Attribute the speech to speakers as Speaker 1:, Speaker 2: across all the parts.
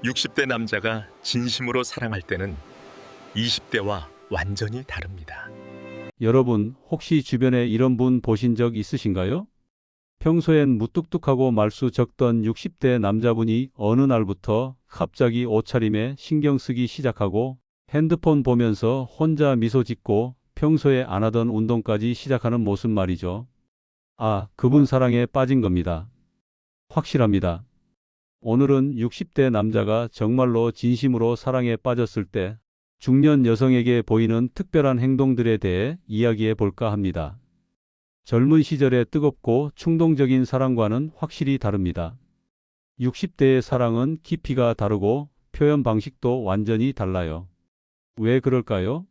Speaker 1: 60대 남자가 진심으로 사랑할 때는 20대와 완전히 다릅니다.
Speaker 2: 여러분, 혹시 주변에 이런 분 보신 적 있으신가요? 평소엔 무뚝뚝하고 말수 적던 60대 남자분이 어느 날부터 갑자기 옷차림에 신경 쓰기 시작하고 핸드폰 보면서 혼자 미소 짓고 평소에 안 하던 운동까지 시작하는 모습 말이죠. 아, 그분 사랑에 빠진 겁니다. 확실합니다. 오늘은 60대 남자가 정말로 진심으로 사랑에 빠졌을 때 중년 여성에게 보이는 특별한 행동들에 대해 이야기해 볼까 합니다. 젊은 시절의 뜨겁고 충동적인 사랑과는 확실히 다릅니다. 60대의 사랑은 깊이가 다르고 표현 방식도 완전히 달라요. 왜 그럴까요?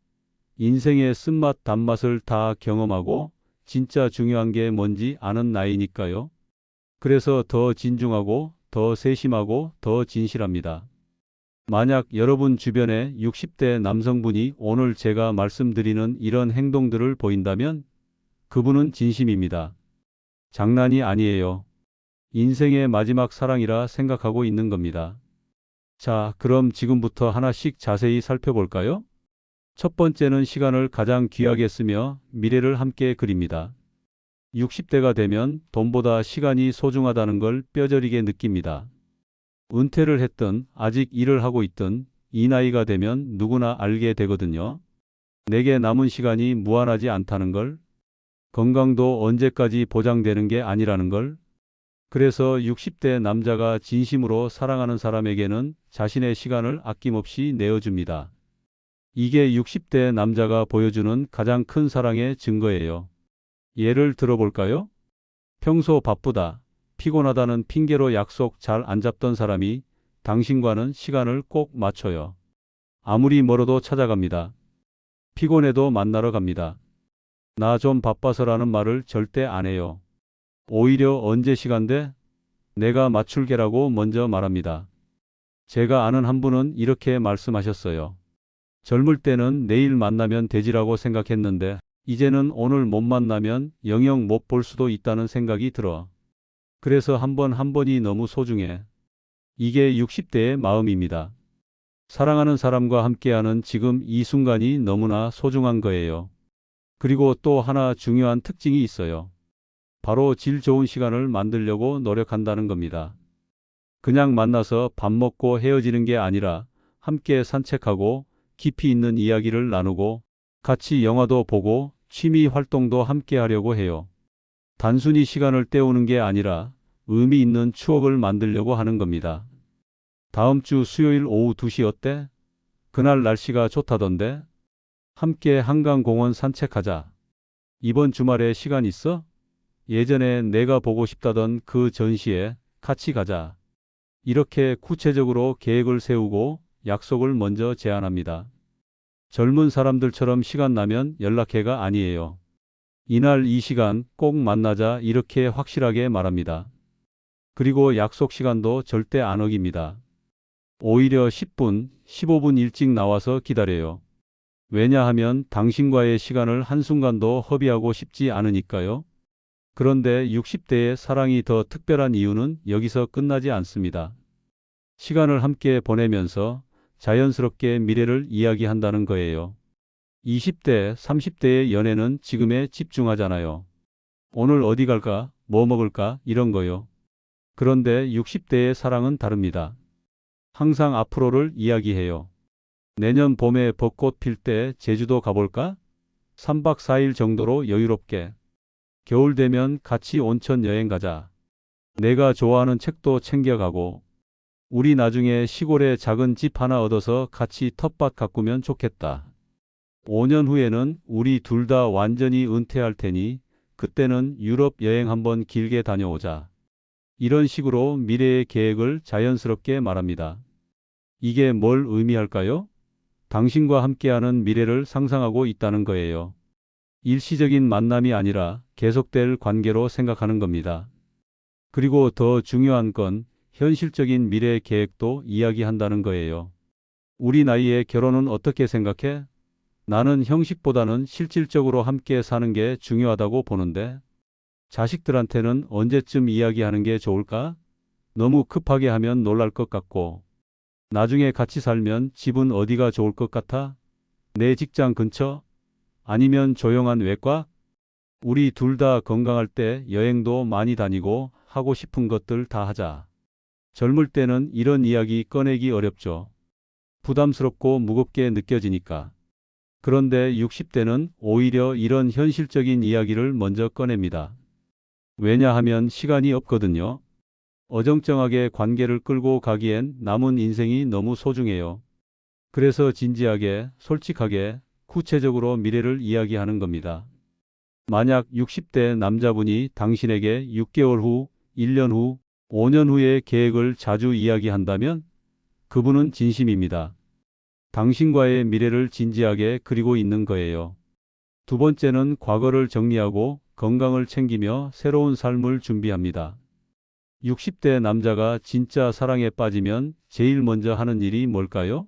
Speaker 2: 인생의 쓴맛, 단맛을 다 경험하고 진짜 중요한 게 뭔지 아는 나이니까요. 그래서 더 진중하고 더 세심하고 더 진실합니다. 만약 여러분 주변에 60대 남성분이 오늘 제가 말씀드리는 이런 행동들을 보인다면 그분은 진심입니다. 장난이 아니에요. 인생의 마지막 사랑이라 생각하고 있는 겁니다. 자, 그럼 지금부터 하나씩 자세히 살펴볼까요? 첫 번째는 시간을 가장 귀하게 쓰며 미래를 함께 그립니다. 60대가 되면 돈보다 시간이 소중하다는 걸 뼈저리게 느낍니다. 은퇴를 했든 아직 일을 하고 있든 이 나이가 되면 누구나 알게 되거든요. 내게 남은 시간이 무한하지 않다는 걸, 건강도 언제까지 보장되는 게 아니라는 걸. 그래서 60대 남자가 진심으로 사랑하는 사람에게는 자신의 시간을 아낌없이 내어줍니다. 이게 60대 남자가 보여주는 가장 큰 사랑의 증거예요. 예를 들어볼까요? 평소 바쁘다, 피곤하다는 핑계로 약속 잘 안 잡던 사람이 당신과는 시간을 꼭 맞춰요. 아무리 멀어도 찾아갑니다. 피곤해도 만나러 갑니다. 나 좀 바빠서라는 말을 절대 안 해요. 오히려 언제 시간 돼? 내가 맞출게라고 먼저 말합니다. 제가 아는 한 분은 이렇게 말씀하셨어요. 젊을 때는 내일 만나면 되지라고 생각했는데 이제는 오늘 못 만나면 영영 못 볼 수도 있다는 생각이 들어. 그래서 한 번 한 번이 너무 소중해. 이게 60대의 마음입니다. 사랑하는 사람과 함께하는 지금 이 순간이 너무나 소중한 거예요. 그리고 또 하나 중요한 특징이 있어요. 바로 질 좋은 시간을 만들려고 노력한다는 겁니다. 그냥 만나서 밥 먹고 헤어지는 게 아니라 함께 산책하고 깊이 있는 이야기를 나누고 같이 영화도 보고 취미 활동도 함께 하려고 해요. 단순히 시간을 때우는 게 아니라 의미 있는 추억을 만들려고 하는 겁니다. 다음 주 수요일 오후 2시 어때? 그날 날씨가 좋다던데? 함께 한강공원 산책하자. 이번 주말에 시간 있어? 예전에 내가 보고 싶다던 그 전시회 같이 가자. 이렇게 구체적으로 계획을 세우고 약속을 먼저 제안합니다. 젊은 사람들처럼 시간 나면 연락해가 아니에요. 이날 이 시간 꼭 만나자 이렇게 확실하게 말합니다. 그리고 약속 시간도 절대 안 어깁니다. 오히려 10분, 15분 일찍 나와서 기다려요. 왜냐하면 당신과의 시간을 한순간도 허비하고 싶지 않으니까요. 그런데 60대의 사랑이 더 특별한 이유는 여기서 끝나지 않습니다. 시간을 함께 보내면서 자연스럽게 미래를 이야기한다는 거예요. 20대, 30대의 연애는 지금에 집중하잖아요. 오늘 어디 갈까? 뭐 먹을까? 이런 거요. 그런데 60대의 사랑은 다릅니다. 항상 앞으로를 이야기해요. 내년 봄에 벚꽃 필 때 제주도 가볼까? 3박 4일 정도로 여유롭게. 겨울 되면 같이 온천 여행 가자. 내가 좋아하는 책도 챙겨가고. 우리 나중에 시골에 작은 집 하나 얻어서 같이 텃밭 가꾸면 좋겠다. 5년 후에는 우리 둘 다 완전히 은퇴할 테니 그때는 유럽 여행 한번 길게 다녀오자. 이런 식으로 미래의 계획을 자연스럽게 말합니다. 이게 뭘 의미할까요? 당신과 함께하는 미래를 상상하고 있다는 거예요. 일시적인 만남이 아니라 계속될 관계로 생각하는 겁니다. 그리고 더 중요한 건 현실적인 미래 계획도 이야기한다는 거예요. 우리 나이에 결혼은 어떻게 생각해? 나는 형식보다는 실질적으로 함께 사는 게 중요하다고 보는데 자식들한테는 언제쯤 이야기하는 게 좋을까? 너무 급하게 하면 놀랄 것 같고 나중에 같이 살면 집은 어디가 좋을 것 같아? 내 직장 근처? 아니면 조용한 외과? 우리 둘 다 건강할 때 여행도 많이 다니고 하고 싶은 것들 다 하자. 젊을 때는 이런 이야기 꺼내기 어렵죠. 부담스럽고 무겁게 느껴지니까. 그런데 60대는 오히려 이런 현실적인 이야기를 먼저 꺼냅니다. 왜냐하면 시간이 없거든요. 어정쩡하게 관계를 끌고 가기엔 남은 인생이 너무 소중해요. 그래서 진지하게, 솔직하게, 구체적으로 미래를 이야기하는 겁니다. 만약 60대 남자분이 당신에게 6개월 후, 1년 후, 5년 후의 계획을 자주 이야기한다면 그분은 진심입니다. 당신과의 미래를 진지하게 그리고 있는 거예요. 두 번째는 과거를 정리하고 건강을 챙기며 새로운 삶을 준비합니다. 60대 남자가 진짜 사랑에 빠지면 제일 먼저 하는 일이 뭘까요?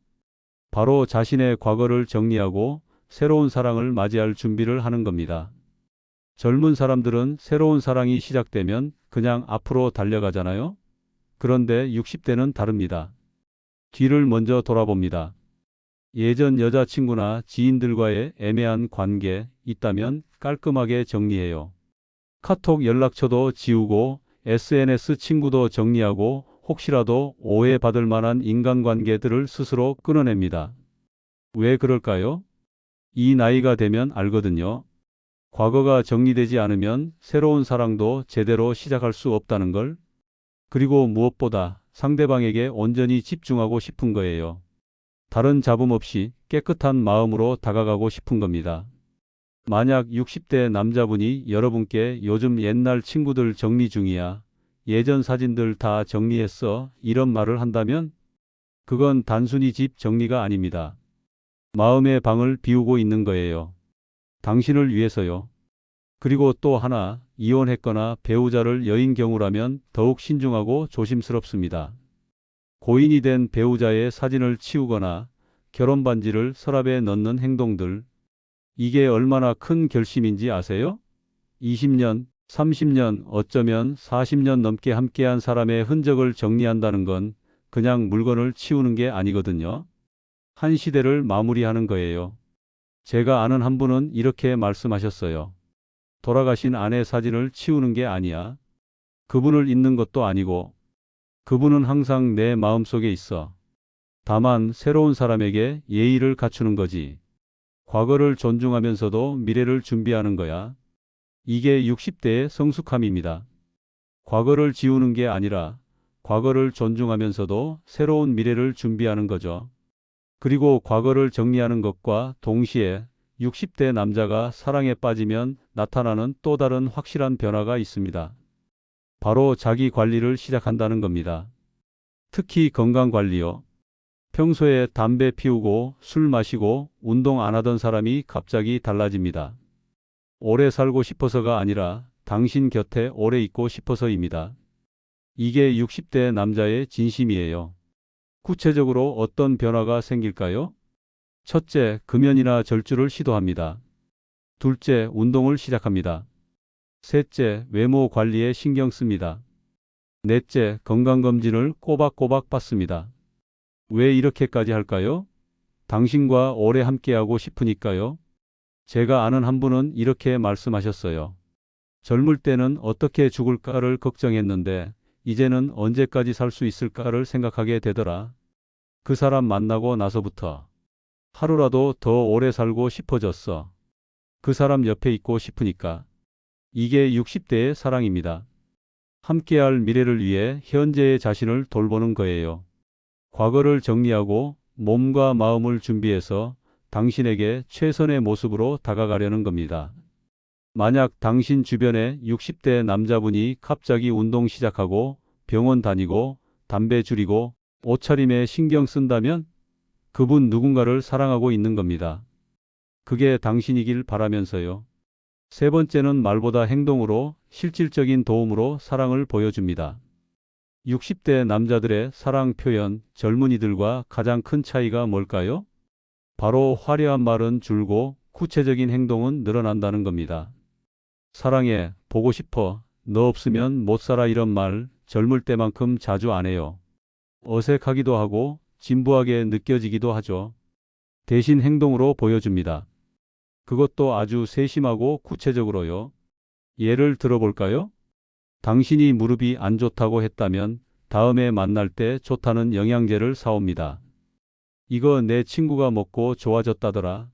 Speaker 2: 바로 자신의 과거를 정리하고 새로운 사랑을 맞이할 준비를 하는 겁니다. 젊은 사람들은 새로운 사랑이 시작되면 그냥 앞으로 달려가잖아요. 그런데 60대는 다릅니다. 뒤를 먼저 돌아봅니다. 예전 여자친구나 지인들과의 애매한 관계 있다면 깔끔하게 정리해요. 카톡 연락처도 지우고 SNS 친구도 정리하고 혹시라도 오해받을 만한 인간관계들을 스스로 끊어냅니다. 왜 그럴까요? 이 나이가 되면 알거든요. 과거가 정리되지 않으면 새로운 사랑도 제대로 시작할 수 없다는 걸. 그리고 무엇보다 상대방에게 온전히 집중하고 싶은 거예요. 다른 잡음 없이 깨끗한 마음으로 다가가고 싶은 겁니다. 만약 60대 남자분이 여러분께 요즘 옛날 친구들 정리 중이야, 예전 사진들 다 정리했어, 이런 말을 한다면 그건 단순히 집 정리가 아닙니다. 마음의 방을 비우고 있는 거예요. 당신을 위해서요. 그리고 또 하나, 이혼했거나 배우자를 여인 경우라면 더욱 신중하고 조심스럽습니다. 고인이 된 배우자의 사진을 치우거나 결혼 반지를 서랍에 넣는 행동들, 이게 얼마나 큰 결심인지 아세요? 20년, 30년, 어쩌면 40년 넘게 함께한 사람의 흔적을 정리한다는 건 그냥 물건을 치우는 게 아니거든요. 한 시대를 마무리하는 거예요. 제가 아는 한 분은 이렇게 말씀하셨어요. 돌아가신 아내 사진을 치우는 게 아니야. 그분을 잊는 것도 아니고, 그분은 항상 내 마음속에 있어. 다만 새로운 사람에게 예의를 갖추는 거지. 과거를 존중하면서도 미래를 준비하는 거야. 이게 60대의 성숙함입니다. 과거를 지우는 게 아니라 과거를 존중하면서도 새로운 미래를 준비하는 거죠. 그리고 과거를 정리하는 것과 동시에 60대 남자가 사랑에 빠지면 나타나는 또 다른 확실한 변화가 있습니다. 바로 자기 관리를 시작한다는 겁니다. 특히 건강 관리요. 평소에 담배 피우고 술 마시고 운동 안 하던 사람이 갑자기 달라집니다. 오래 살고 싶어서가 아니라 당신 곁에 오래 있고 싶어서입니다. 이게 60대 남자의 진심이에요. 구체적으로 어떤 변화가 생길까요? 첫째, 금연이나 절주를 시도합니다. 둘째, 운동을 시작합니다. 셋째, 외모 관리에 신경 씁니다. 넷째, 건강검진을 꼬박꼬박 받습니다. 왜 이렇게까지 할까요? 당신과 오래 함께하고 싶으니까요. 제가 아는 한 분은 이렇게 말씀하셨어요. 젊을 때는 어떻게 죽을까를 걱정했는데 이제는 언제까지 살 수 있을까를 생각하게 되더라. 그 사람 만나고 나서부터 하루라도 더 오래 살고 싶어졌어. 그 사람 옆에 있고 싶으니까. 이게 60대의 사랑입니다. 함께할 미래를 위해 현재의 자신을 돌보는 거예요. 과거를 정리하고 몸과 마음을 준비해서 당신에게 최선의 모습으로 다가가려는 겁니다. 만약 당신 주변에 60대 남자분이 갑자기 운동 시작하고 병원 다니고 담배 줄이고 옷차림에 신경 쓴다면 그분 누군가를 사랑하고 있는 겁니다. 그게 당신이길 바라면서요. 세 번째는 말보다 행동으로 실질적인 도움으로 사랑을 보여줍니다. 60대 남자들의 사랑 표현, 젊은이들과 가장 큰 차이가 뭘까요? 바로 화려한 말은 줄고 구체적인 행동은 늘어난다는 겁니다. 사랑해, 보고 싶어, 너 없으면 못 살아 이런 말 젊을 때만큼 자주 안 해요. 어색하기도 하고 진부하게 느껴지기도 하죠. 대신 행동으로 보여줍니다. 그것도 아주 세심하고 구체적으로요. 예를 들어볼까요? 당신이 무릎이 안 좋다고 했다면 다음에 만날 때 좋다는 영양제를 사옵니다. 이거 내 친구가 먹고 좋아졌다더라.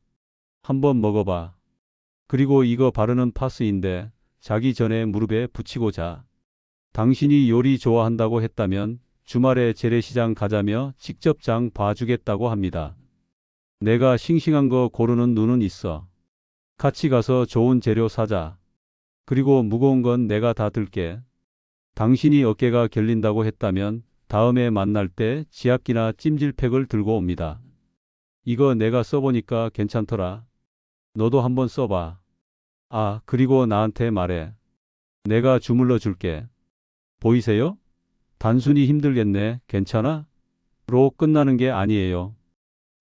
Speaker 2: 한번 먹어봐. 그리고 이거 바르는 파스인데 자기 전에 무릎에 붙이고 자. 당신이 요리 좋아한다고 했다면 주말에 재래시장 가자며 직접 장 봐주겠다고 합니다. 내가 싱싱한 거 고르는 눈은 있어. 같이 가서 좋은 재료 사자. 그리고 무거운 건 내가 다 들게. 당신이 어깨가 결린다고 했다면 다음에 만날 때 지압기나 찜질팩을 들고 옵니다. 이거 내가 써보니까 괜찮더라. 너도 한번 써봐. 아, 그리고 나한테 말해. 내가 주물러 줄게. 보이세요? 단순히 힘들겠네. 괜찮아? 로 끝나는 게 아니에요.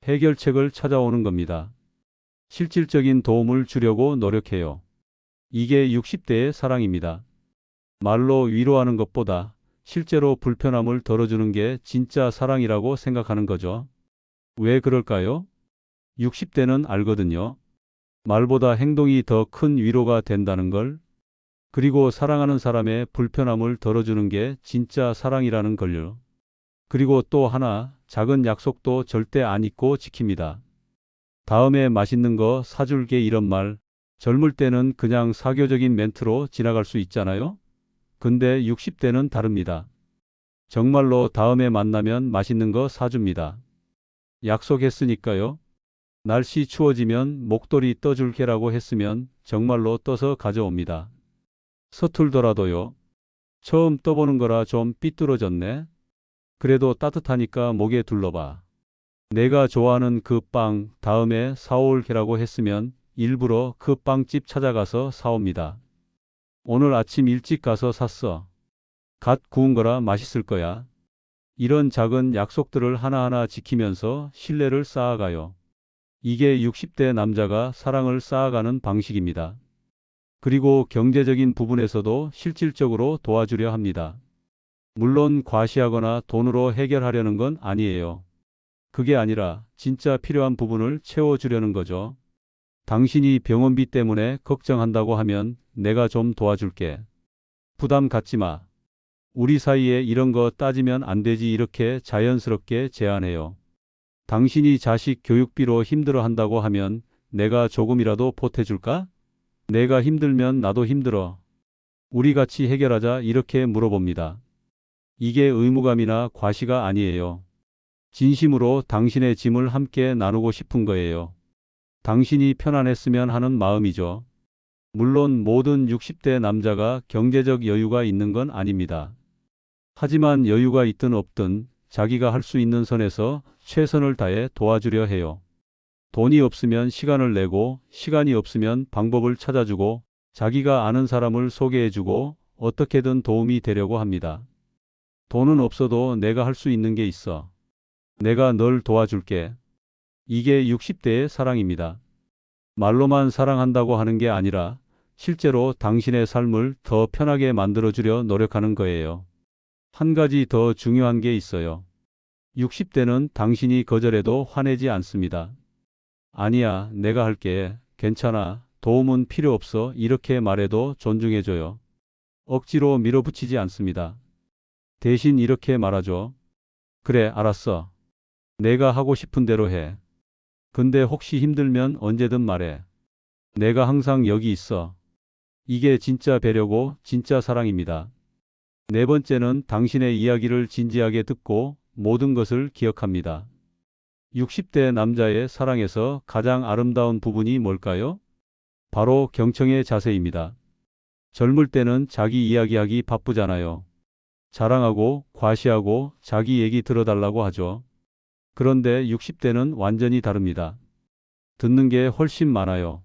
Speaker 2: 해결책을 찾아오는 겁니다. 실질적인 도움을 주려고 노력해요. 이게 60대의 사랑입니다. 말로 위로하는 것보다 실제로 불편함을 덜어주는 게 진짜 사랑이라고 생각하는 거죠. 왜 그럴까요? 60대는 알거든요. 말보다 행동이 더 큰 위로가 된다는 걸. 그리고 사랑하는 사람의 불편함을 덜어주는 게 진짜 사랑이라는 걸요. 그리고 또 하나, 작은 약속도 절대 안 잊고 지킵니다. 다음에 맛있는 거 사줄게 이런 말, 젊을 때는 그냥 사교적인 멘트로 지나갈 수 있잖아요? 근데 60대는 다릅니다. 정말로 다음에 만나면 맛있는 거 사줍니다. 약속했으니까요. 날씨 추워지면 목도리 떠줄게라고 했으면 정말로 떠서 가져옵니다. 서툴더라도요. 처음 떠보는 거라 좀 삐뚤어졌네. 그래도 따뜻하니까 목에 둘러봐. 내가 좋아하는 그 빵 다음에 사올게라고 했으면 일부러 그 빵집 찾아가서 사옵니다. 오늘 아침 일찍 가서 샀어. 갓 구운 거라 맛있을 거야. 이런 작은 약속들을 하나하나 지키면서 신뢰를 쌓아가요. 이게 60대 남자가 사랑을 쌓아가는 방식입니다. 그리고 경제적인 부분에서도 실질적으로 도와주려 합니다. 물론 과시하거나 돈으로 해결하려는 건 아니에요. 그게 아니라 진짜 필요한 부분을 채워주려는 거죠. 당신이 병원비 때문에 걱정한다고 하면 내가 좀 도와줄게. 부담 갖지 마. 우리 사이에 이런 거 따지면 안 되지 이렇게 자연스럽게 제안해요. 당신이 자식 교육비로 힘들어한다고 하면 내가 조금이라도 보태줄까? 내가 힘들면 나도 힘들어. 우리 같이 해결하자 이렇게 물어봅니다. 이게 의무감이나 과시가 아니에요. 진심으로 당신의 짐을 함께 나누고 싶은 거예요. 당신이 편안했으면 하는 마음이죠. 물론 모든 60대 남자가 경제적 여유가 있는 건 아닙니다. 하지만 여유가 있든 없든 자기가 할 수 있는 선에서 최선을 다해 도와주려 해요. 돈이 없으면 시간을 내고 시간이 없으면 방법을 찾아주고 자기가 아는 사람을 소개해주고 어떻게든 도움이 되려고 합니다. 돈은 없어도 내가 할 수 있는 게 있어. 내가 널 도와줄게. 이게 60대의 사랑입니다. 말로만 사랑한다고 하는 게 아니라 실제로 당신의 삶을 더 편하게 만들어주려 노력하는 거예요. 한 가지 더 중요한 게 있어요. 60대는 당신이 거절해도 화내지 않습니다. 아니야, 내가 할게. 괜찮아. 도움은 필요 없어. 이렇게 말해도 존중해줘요. 억지로 밀어붙이지 않습니다. 대신 이렇게 말하죠. 그래, 알았어. 내가 하고 싶은 대로 해. 근데 혹시 힘들면 언제든 말해. 내가 항상 여기 있어. 이게 진짜 배려고 진짜 사랑입니다. 네 번째는 당신의 이야기를 진지하게 듣고 모든 것을 기억합니다. 60대 남자의 사랑에서 가장 아름다운 부분이 뭘까요? 바로 경청의 자세입니다. 젊을 때는 자기 이야기하기 바쁘잖아요. 자랑하고 과시하고 자기 얘기 들어달라고 하죠. 그런데 60대는 완전히 다릅니다. 듣는 게 훨씬 많아요.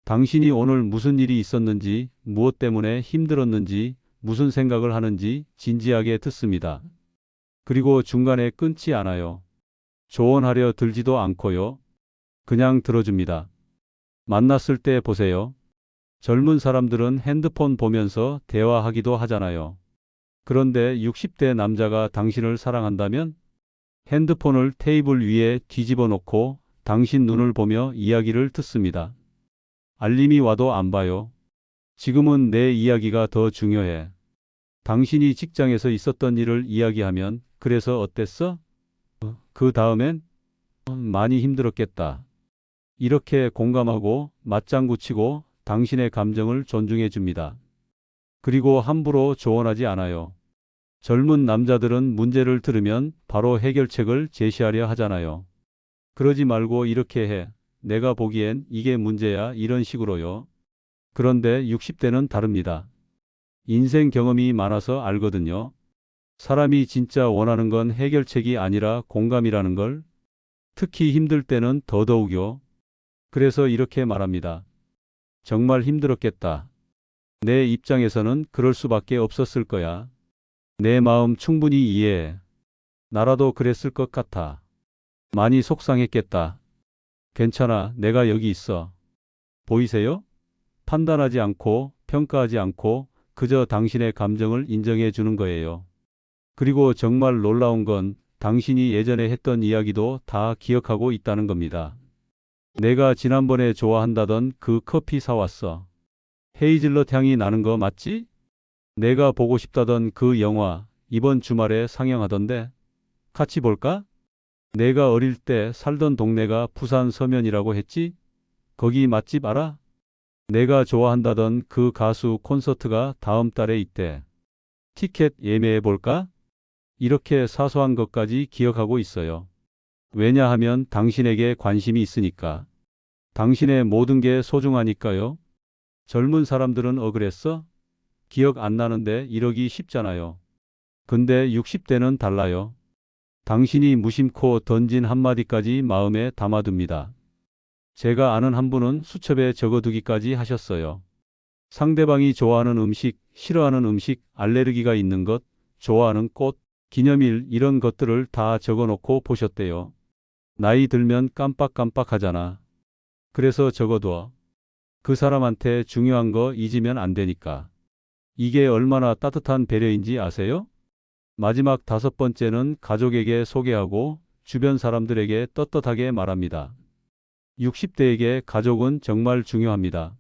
Speaker 2: 당신이 오늘 무슨 일이 있었는지, 무엇 때문에 힘들었는지, 무슨 생각을 하는지 진지하게 듣습니다. 그리고 중간에 끊지 않아요. 조언하려 들지도 않고요. 그냥 들어줍니다. 만났을 때 보세요. 젊은 사람들은 핸드폰 보면서 대화하기도 하잖아요. 그런데 60대 남자가 당신을 사랑한다면 핸드폰을 테이블 위에 뒤집어 놓고 당신 눈을 보며 이야기를 듣습니다. 알림이 와도 안 봐요. 지금은 내 이야기가 더 중요해. 당신이 직장에서 있었던 일을 이야기하면 그래서 어땠어? 그 다음엔 많이 힘들었겠다. 이렇게 공감하고 맞장구 치고 당신의 감정을 존중해 줍니다. 그리고 함부로 조언하지 않아요. 젊은 남자들은 문제를 들으면 바로 해결책을 제시하려 하잖아요. 그러지 말고 이렇게 해. 내가 보기엔 이게 문제야. 이런 식으로요. 그런데 60대는 다릅니다. 인생 경험이 많아서 알거든요. 사람이 진짜 원하는 건 해결책이 아니라 공감이라는 걸. 특히 힘들 때는 더더욱요. 그래서 이렇게 말합니다. 정말 힘들었겠다. 내 입장에서는 그럴 수밖에 없었을 거야. 내 마음 충분히 이해해. 나라도 그랬을 것 같아. 많이 속상했겠다. 괜찮아. 내가 여기 있어. 보이세요? 판단하지 않고 평가하지 않고 그저 당신의 감정을 인정해 주는 거예요. 그리고 정말 놀라운 건 당신이 예전에 했던 이야기도 다 기억하고 있다는 겁니다. 내가 지난번에 좋아한다던 그 커피 사왔어. 헤이즐넛 향이 나는 거 맞지? 내가 보고 싶다던 그 영화 이번 주말에 상영하던데 같이 볼까? 내가 어릴 때 살던 동네가 부산 서면이라고 했지? 거기 맛집 알아? 내가 좋아한다던 그 가수 콘서트가 다음 달에 있대. 티켓 예매해 볼까? 이렇게 사소한 것까지 기억하고 있어요. 왜냐하면 당신에게 관심이 있으니까. 당신의 모든 게 소중하니까요. 젊은 사람들은 그랬어? 기억 안 나는데 이러기 쉽잖아요. 근데 60대는 달라요. 당신이 무심코 던진 한마디까지 마음에 담아둡니다. 제가 아는 한 분은 수첩에 적어두기까지 하셨어요. 상대방이 좋아하는 음식, 싫어하는 음식, 알레르기가 있는 것, 좋아하는 꽃, 기념일 이런 것들을 다 적어놓고 보셨대요. 나이 들면 깜빡깜빡 하잖아. 그래서 적어둬. 그 사람한테 중요한 거 잊으면 안 되니까. 이게 얼마나 따뜻한 배려인지 아세요? 마지막 5번째는 가족에게 소개하고 주변 사람들에게 떳떳하게 말합니다. 60대에게 가족은 정말 중요합니다.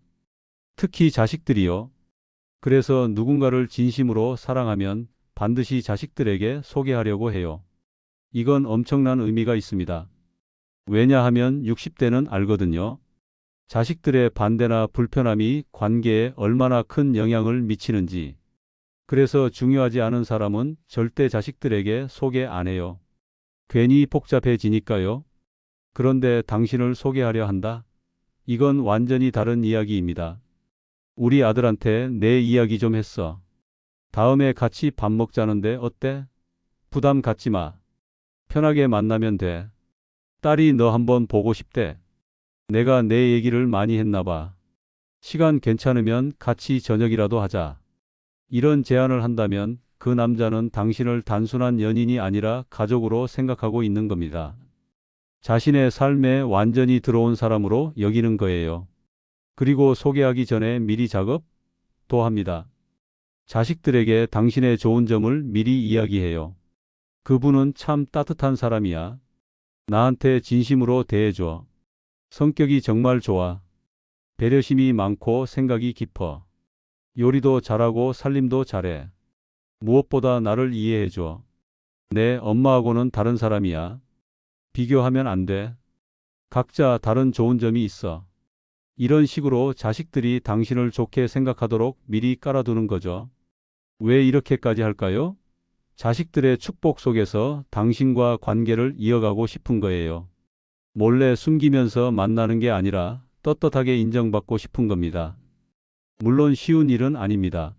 Speaker 2: 특히 자식들이요. 그래서 누군가를 진심으로 사랑하면 반드시 자식들에게 소개하려고 해요. 이건 엄청난 의미가 있습니다. 왜냐하면 60대는 알거든요. 자식들의 반대나 불편함이 관계에 얼마나 큰 영향을 미치는지. 그래서 중요하지 않은 사람은 절대 자식들에게 소개 안 해요. 괜히 복잡해지니까요. 그런데 당신을 소개하려 한다? 이건 완전히 다른 이야기입니다. 우리 아들한테 내 이야기 좀 했어. 다음에 같이 밥 먹자는데 어때? 부담 갖지 마. 편하게 만나면 돼. 딸이 너 한번 보고 싶대. 내가 내 얘기를 많이 했나 봐. 시간 괜찮으면 같이 저녁이라도 하자. 이런 제안을 한다면 그 남자는 당신을 단순한 연인이 아니라 가족으로 생각하고 있는 겁니다. 자신의 삶에 완전히 들어온 사람으로 여기는 거예요. 그리고 소개하기 전에 미리 작업도 합니다. 자식들에게 당신의 좋은 점을 미리 이야기해요. 그분은 참 따뜻한 사람이야. 나한테 진심으로 대해줘. 성격이 정말 좋아. 배려심이 많고 생각이 깊어. 요리도 잘하고 살림도 잘해. 무엇보다 나를 이해해줘. 내 엄마하고는 다른 사람이야. 비교하면 안 돼. 각자 다른 좋은 점이 있어. 이런 식으로 자식들이 당신을 좋게 생각하도록 미리 깔아두는 거죠. 왜 이렇게까지 할까요? 자식들의 축복 속에서 당신과 관계를 이어가고 싶은 거예요. 몰래 숨기면서 만나는 게 아니라 떳떳하게 인정받고 싶은 겁니다. 물론 쉬운 일은 아닙니다.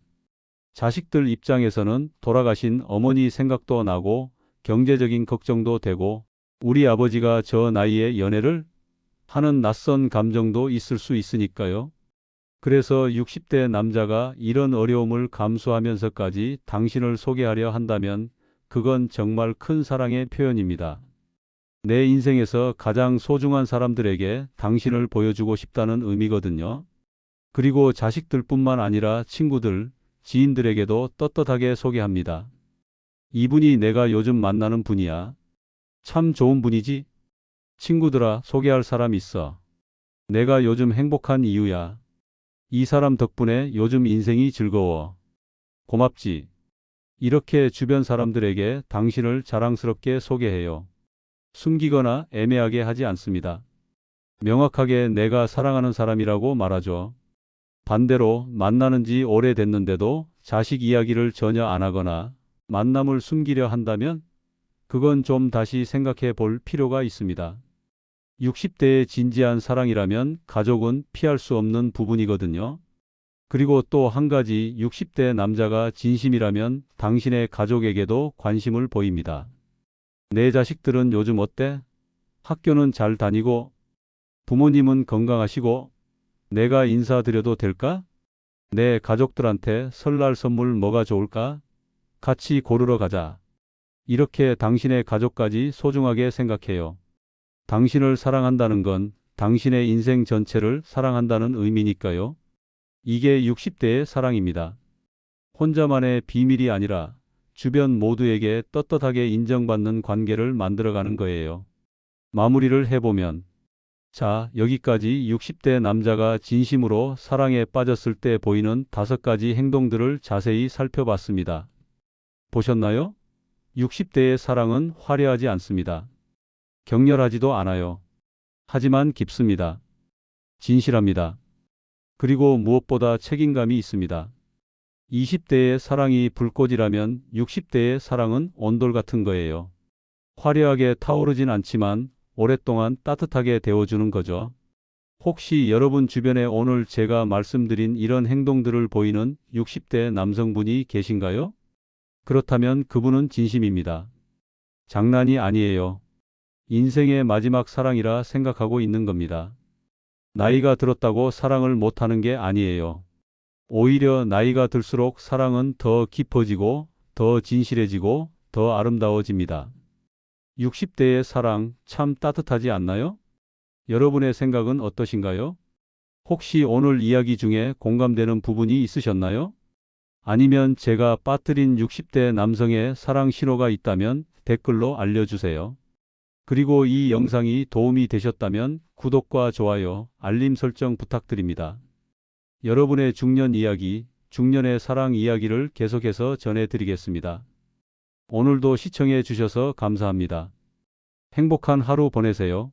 Speaker 2: 자식들 입장에서는 돌아가신 어머니 생각도 나고 경제적인 걱정도 되고 우리 아버지가 저 나이에 연애를 하는 낯선 감정도 있을 수 있으니까요. 그래서 60대 남자가 이런 어려움을 감수하면서까지 당신을 소개하려 한다면 그건 정말 큰 사랑의 표현입니다. 내 인생에서 가장 소중한 사람들에게 당신을 보여주고 싶다는 의미거든요. 그리고 자식들뿐만 아니라 친구들, 지인들에게도 떳떳하게 소개합니다. 이분이 내가 요즘 만나는 분이야. 참 좋은 분이지? 친구들아, 소개할 사람 있어. 내가 요즘 행복한 이유야. 이 사람 덕분에 요즘 인생이 즐거워. 고맙지. 이렇게 주변 사람들에게 당신을 자랑스럽게 소개해요. 숨기거나 애매하게 하지 않습니다. 명확하게 내가 사랑하는 사람이라고 말하죠. 반대로 만나는 지 오래됐는데도 자식 이야기를 전혀 안 하거나 만남을 숨기려 한다면 그건 좀 다시 생각해 볼 필요가 있습니다. 60대의 진지한 사랑이라면 가족은 피할 수 없는 부분이거든요. 그리고 또 한 가지 60대 남자가 진심이라면 당신의 가족에게도 관심을 보입니다. 내 자식들은 요즘 어때? 학교는 잘 다니고 부모님은 건강하시고 내가 인사드려도 될까? 내 가족들한테 설날 선물 뭐가 좋을까? 같이 고르러 가자. 이렇게 당신의 가족까지 소중하게 생각해요. 당신을 사랑한다는 건 당신의 인생 전체를 사랑한다는 의미니까요. 이게 60대의 사랑입니다. 혼자만의 비밀이 아니라 주변 모두에게 떳떳하게 인정받는 관계를 만들어가는 거예요. 마무리를 해보면, 자, 여기까지 60대 남자가 진심으로 사랑에 빠졌을 때 보이는 5가지 행동들을 자세히 살펴봤습니다. 보셨나요? 60대의 사랑은 화려하지 않습니다. 격렬하지도 않아요. 하지만 깊습니다. 진실합니다. 그리고 무엇보다 책임감이 있습니다. 20대의 사랑이 불꽃이라면 60대의 사랑은 온돌 같은 거예요. 화려하게 타오르진 않지만 오랫동안 따뜻하게 데워주는 거죠. 혹시 여러분 주변에 오늘 제가 말씀드린 이런 행동들을 보이는 60대 남성분이 계신가요? 그렇다면 그분은 진심입니다. 장난이 아니에요. 인생의 마지막 사랑이라 생각하고 있는 겁니다. 나이가 들었다고 사랑을 못하는 게 아니에요. 오히려 나이가 들수록 사랑은 더 깊어지고 더 진실해지고 더 아름다워집니다. 60대의 사랑 참 따뜻하지 않나요? 여러분의 생각은 어떠신가요? 혹시 오늘 이야기 중에 공감되는 부분이 있으셨나요? 아니면 제가 빠뜨린 60대 남성의 사랑 신호가 있다면 댓글로 알려주세요. 그리고 이 영상이 도움이 되셨다면 구독과 좋아요, 알림 설정 부탁드립니다. 여러분의 중년 이야기, 중년의 사랑 이야기를 계속해서 전해드리겠습니다. 오늘도 시청해 주셔서 감사합니다. 행복한 하루 보내세요.